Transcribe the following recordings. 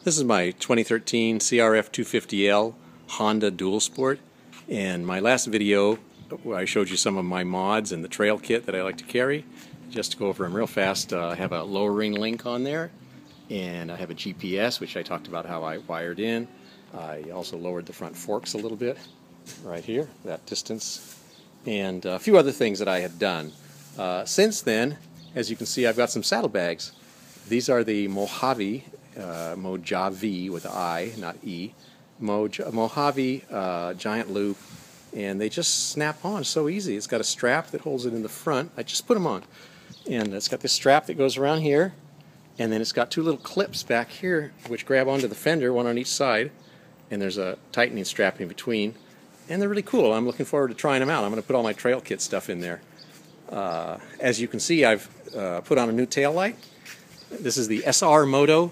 This is my 2013 CRF250L Honda Dual Sport, and my last video where I showed you some of my mods and the trail kit that I like to carry. Just to go over them real fast, I have a lowering link on there, and I have a GPS, which I talked about how I wired in. I also lowered the front forks a little bit right here, that distance, and a few other things that I had done. Since then, as you can see, I've got some saddlebags. These are the Mojave with an I, not E, Mojave giant loop, and they just snap on so easy. It's got a strap that holds it in the front. I just put them on, and it's got this strap that goes around here, and then it's got two little clips back here which grab onto the fender, one on each side, and there's a tightening strap in between, and they're really cool. I'm looking forward to trying them out. I'm going to put all my trail kit stuff in there. As you can see, I've put on a new tail light. This is the SR Moto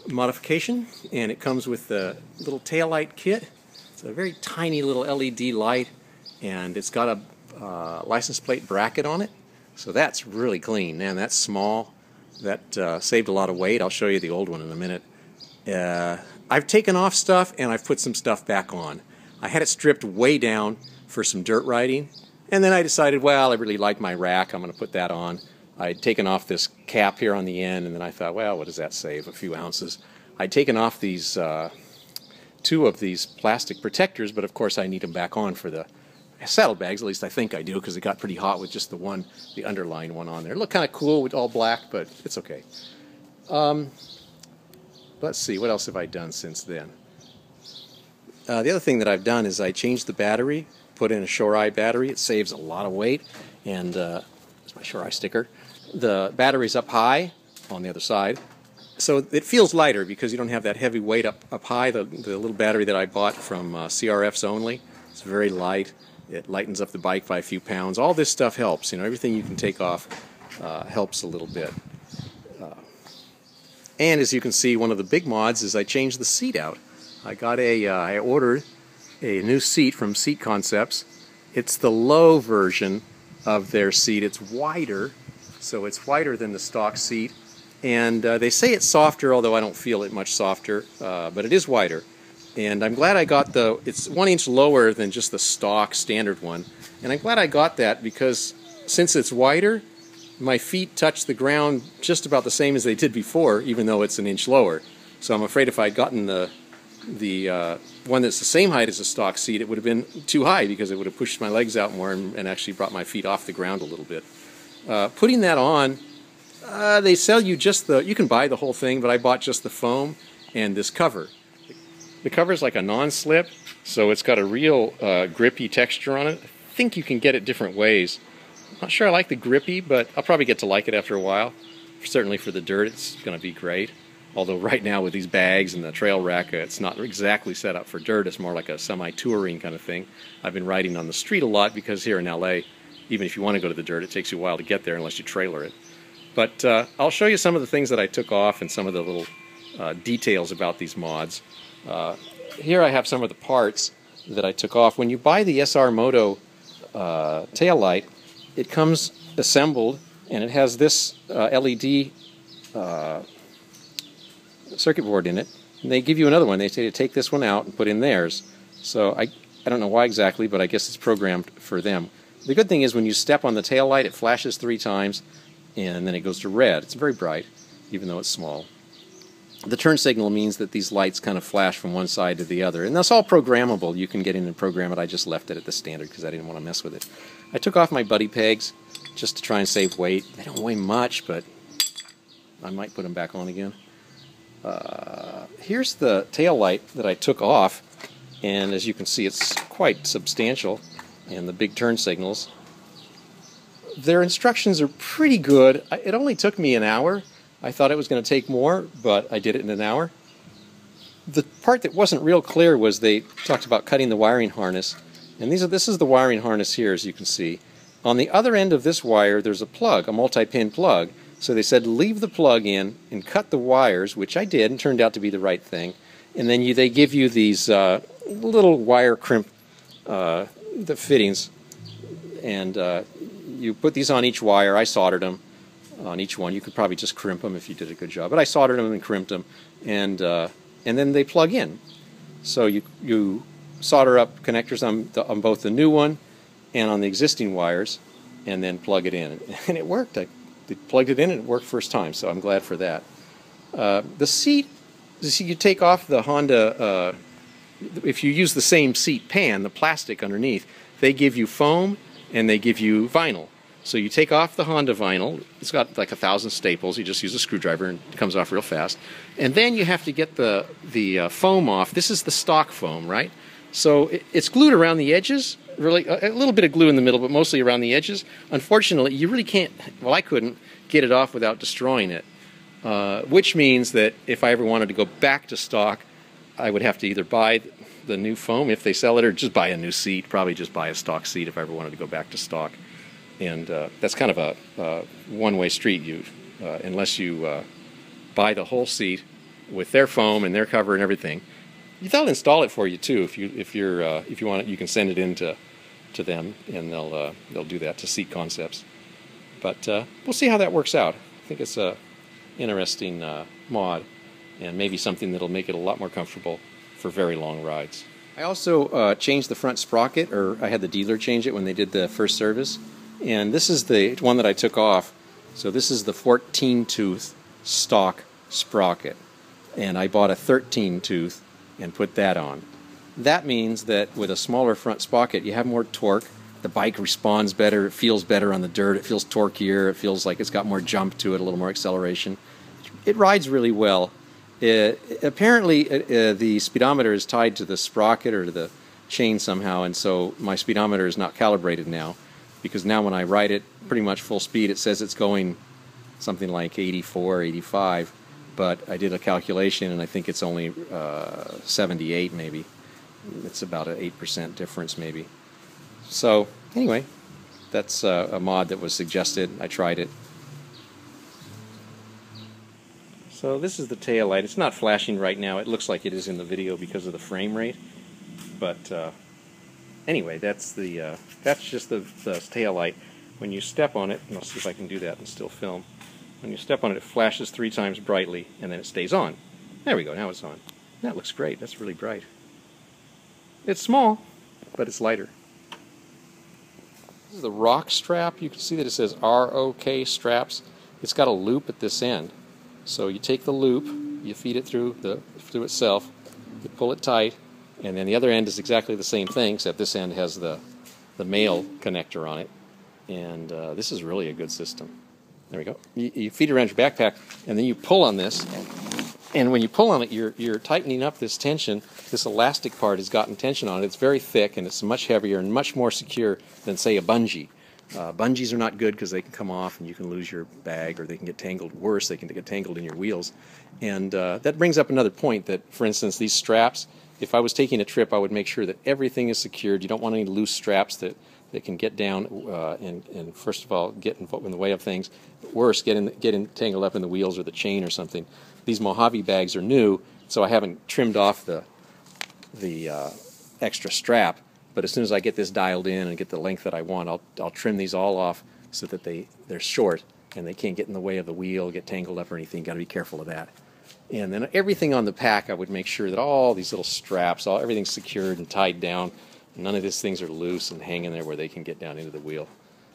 modification, and it comes with the little tail light kit. It's a very tiny little LED light, and it's got a license plate bracket on it, so that's really clean. Man, that's small. That saved a lot of weight. I'll show you the old one in a minute. I've taken off stuff and I've put some stuff back on. I had it stripped way down for some dirt riding, and then I decided, well, I really like my rack, I'm going to put that on. I'd taken off this cap here on the end, and then I thought, well, what does that save? A few ounces. I'd taken off these two of these plastic protectors, but of course I need them back on for the saddlebags. At least I think I do, because it got pretty hot with just the underlying one on there. It looked kind of cool with all black, but it's okay. Let's see, what else have I done since then? The other thing that I've done is I changed the battery, put in a Shore Eye battery. It saves a lot of weight, and it's my Shore Eye sticker. The battery's up high on the other side, so it feels lighter because you don't have that heavy weight up high. The little battery that I bought from CRF's Only, it's very light. It lightens up the bike by a few pounds. All this stuff helps. You know, everything you can take off helps a little bit. And as you can see, one of the big mods is I changed the seat out. I ordered a new seat from Seat Concepts. It's the low version of their seat. It's wider, so it's wider than the stock seat, and they say it's softer, although I don't feel it much softer, but it is wider. And I'm glad I got it's 1 inch lower than just the stock standard one, and I'm glad I got that because since it's wider, my feet touch the ground just about the same as they did before, even though it's 1 inch lower. So I'm afraid if I'd gotten the one that's the same height as the stock seat, it would have been too high because it would have pushed my legs out more and actually brought my feet off the ground a little bit. Putting that on, they sell you just you can buy the whole thing, but I bought just the foam and this cover. The cover is like a non-slip, so it's got a real grippy texture on it. I think you can get it different ways. I'm not sure I like the grippy, but I'll probably get to like it after a while. Certainly for the dirt, it's going to be great. Although right now with these bags and the trail rack, it's not exactly set up for dirt. It's more like a semi-touring kind of thing. I've been riding on the street a lot because here in LA, even if you want to go to the dirt, it takes you a while to get there unless you trailer it. But I'll show you some of the things that I took off and some of the little details about these mods. Here I have some of the parts that I took off. When you buy the SR Moto tail light, it comes assembled, and it has this LED circuit board in it, and they give you another one. They say to take this one out and put in theirs. So I don't know why exactly, but I guess it's programmed for them. The good thing is when you step on the tail light, it flashes 3 times, and then it goes to red. It's very bright, even though it's small. The turn signal means that these lights kind of flash from one side to the other, and that's all programmable. You can get in and program it. I just left it at the standard because I didn't want to mess with it. I took off my buddy pegs just to try and save weight. They don't weigh much, but I might put them back on again. Here's the tail light that I took off, and as you can see, it's quite substantial, and the big turn signals. Their instructions are pretty good. It only took me an hour. I thought it was going to take more, but I did it in an hour. The part that wasn't real clear was they talked about cutting the wiring harness, and this is the wiring harness here, as you can see. On the other end of this wire, there's a plug, a multi-pin plug. So they said leave the plug in and cut the wires, which I did, and turned out to be the right thing. And then they give you these little wire crimp the fittings, and you put these on each wire. I soldered them on each one. You could probably just crimp them if you did a good job, but I soldered them and crimped them, and and then they plug in. So you solder up connectors on both the new one and on the existing wires, and then plug it in. And it worked. They plugged it in and it worked first time, so I'm glad for that. The seat, you take off the Honda, if you use the same seat pan, the plastic underneath, they give you foam and they give you vinyl. So you take off the Honda vinyl, it's got like 1,000 staples, you just use a screwdriver and it comes off real fast. And then you have to get the foam off. This is the stock foam, right? So it's glued around the edges, really, a little bit of glue in the middle, but mostly around the edges. Unfortunately, you really can't, well, I couldn't get it off without destroying it. Which means that if I ever wanted to go back to stock, I would have to either buy the new foam if they sell it, or just buy a new seat, probably just buy a stock seat if I ever wanted to go back to stock. And that's kind of a one-way street. Unless you buy the whole seat with their foam and their cover and everything, they'll install it for you too. If you want it, you can send it in to them, and they'll do that to Seat Concepts. But we'll see how that works out. I think it's a interesting mod, and maybe something that'll make it a lot more comfortable for very long rides. I also changed the front sprocket, or I had the dealer change it when they did the first service. And this is the one that I took off. So this is the 14-tooth stock sprocket. And I bought a 13-tooth and put that on. That means that with a smaller front sprocket, you have more torque. The bike responds better, it feels better on the dirt, it feels torquier, it feels like it's got more jump to it, a little more acceleration. It rides really well. Apparently, the speedometer is tied to the sprocket or to the chain somehow, and so my speedometer is not calibrated now. Because now when I ride it pretty much full speed, it says it's going something like 84, 85, but I did a calculation and I think it's only 78 maybe. It's about an 8% difference maybe. So anyway, that's a mod that was suggested. I tried it. So this is the tail light. It's not flashing right now. It looks like it is in the video because of the frame rate, but anyway, that's just the tail light. When you step on it, and I'll see if I can do that and still film. When you step on it, it flashes 3 times brightly, and then it stays on. There we go, now it's on. That looks great, that's really bright. It's small, but it's lighter. This is the rock strap. You can see that it says ROK straps. It's got a loop at this end. So you take the loop, you feed it through itself, you pull it tight, and then the other end is exactly the same thing, except this end has the male connector on it. And this is really a good system. There we go. You feed it around your backpack, and then you pull on this. And when you pull on it, you're tightening up this tension. This elastic part has gotten tension on it. It's very thick, and it's much heavier and much more secure than, say, a bungee. Bungees are not good because they can come off and you can lose your bag, or they can get tangled. Worse, they can get tangled in your wheels. And that brings up another point that, for instance, these straps, if I was taking a trip, I would make sure that everything is secured. You don't want any loose straps that can get down and first of all, get in the way of things. But worse, get tangled up in the wheels or the chain or something. These Mojave bags are new, so I haven't trimmed off the extra strap. But as soon as I get this dialed in and get the length that I want, I'll trim these all off so that they're short and they can't get in the way of the wheel, get tangled up or anything. Got to be careful of that. And then everything on the pack, I would make sure that all these little straps, everything's secured and tied down. None of these things are loose and hanging there where they can get down into the wheel.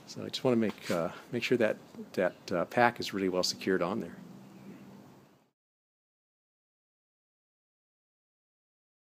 So I just want to make sure that pack is really well secured on there.